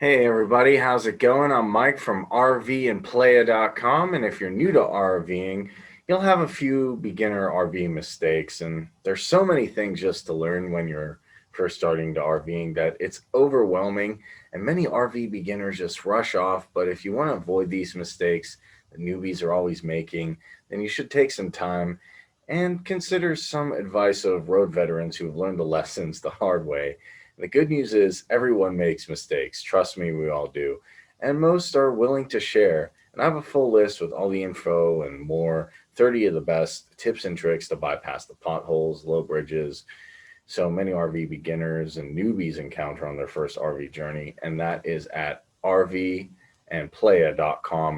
Hey everybody, how's it going? I'm Mike from RVANDPLAY.com, and if you're new to RVing, you'll have a few beginner RV mistakes, and there's so many things just to learn when you're first starting to RVing that it's overwhelming, and many RV beginners just rush off. But if you want to avoid these mistakes that newbies are always making, then you should take some time and consider some advice of road veterans who have learned the lessons the hard way. The good news is everyone makes mistakes. Trust me, we all do. And most are willing to share. And I have a full list with all the info and more 30 of the best tips and tricks to bypass the potholes, low bridges, so many RV beginners and newbies encounter on their first RV journey. And that is at RVANDPLAY.com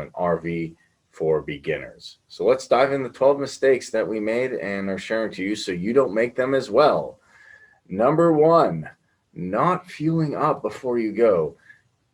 and RV for beginners. So let's dive into 12 mistakes that we made and are sharing to you so you don't make them as well. Number one, not fueling up before you go.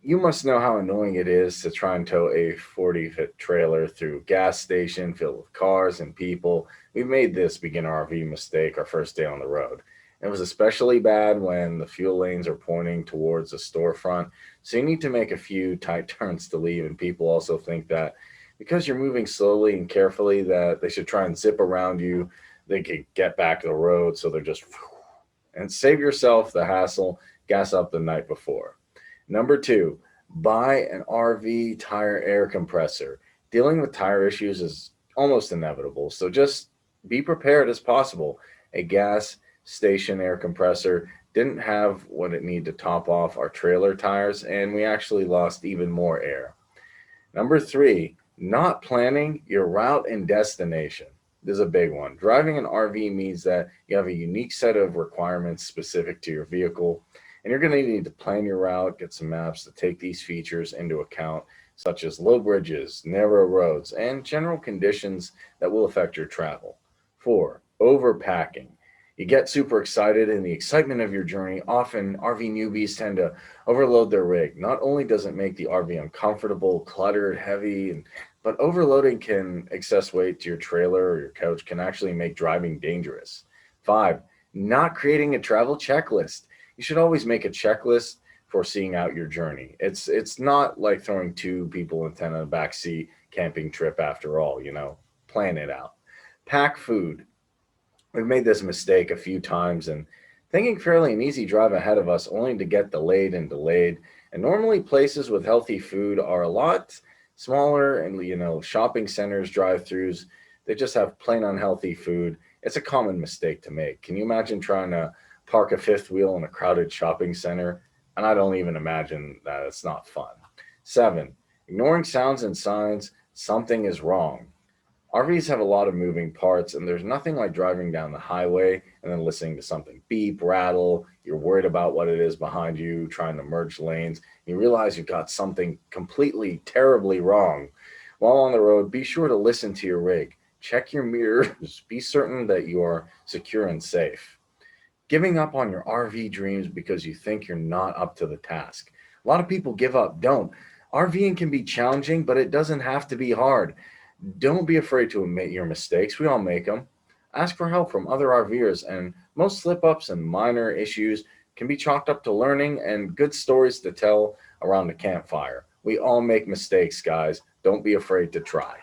You must know how annoying it is to try and tow a 40-foot trailer through a gas station filled with cars and people. We made this beginner RV mistake our first day on the road. It was especially bad when the fuel lanes are pointing towards the storefront, so you need to make a few tight turns to leave, and people also think that because you're moving slowly and carefully that they should try and zip around you, they could get back to the road, so they're just and save yourself the hassle, gas up the night before. Number two, buy an RV tire air compressor. Dealing with tire issues is almost inevitable, so just be prepared as possible. A gas station air compressor didn't have what it needed to top off our trailer tires, and we actually lost even more air. Number three, not planning your route and destination. This is a big one. Driving an RV means that you have a unique set of requirements specific to your vehicle, and you're going to need to plan your route, get some maps to take these features into account, such as low bridges, narrow roads, and general conditions that will affect your travel. Four, overpacking. You get super excited in the excitement of your journey. Often, RV newbies tend to overload their rig. Not only does it make the RV uncomfortable, cluttered, heavy, but overloading can excess weight to your trailer or your couch can actually make driving dangerous. Five, not creating a travel checklist. You should always make a checklist for seeing out your journey. It's not like throwing two people in tent in the back seat camping trip after all, plan it out. Pack food. We've made this mistake a few times and thinking fairly an easy drive ahead of us only to get delayed and delayed. And normally places with healthy food are a lot smaller and shopping centers, drive-throughs, they just have plain unhealthy food. It's a common mistake to make. Can you imagine trying to park a fifth wheel in a crowded shopping center? And I don't even imagine that it's not fun. Seven, ignoring sounds and signs, something is wrong. RVs have a lot of moving parts, and there's nothing like driving down the highway and then listening to something beep, rattle. You're worried about what it is behind you, trying to merge lanes. You realize you've got something completely, terribly wrong. While on the road, be sure to listen to your rig. Check your mirrors. Be certain that you are secure and safe. Giving up on your RV dreams because you think you're not up to the task. A lot of people give up. Don't. RVing can be challenging, but it doesn't have to be hard. Don't be afraid to admit your mistakes. We all make them. Ask for help from other RVers, and most slip ups and minor issues can be chalked up to learning and good stories to tell around the campfire. We all make mistakes, guys. Don't be afraid to try.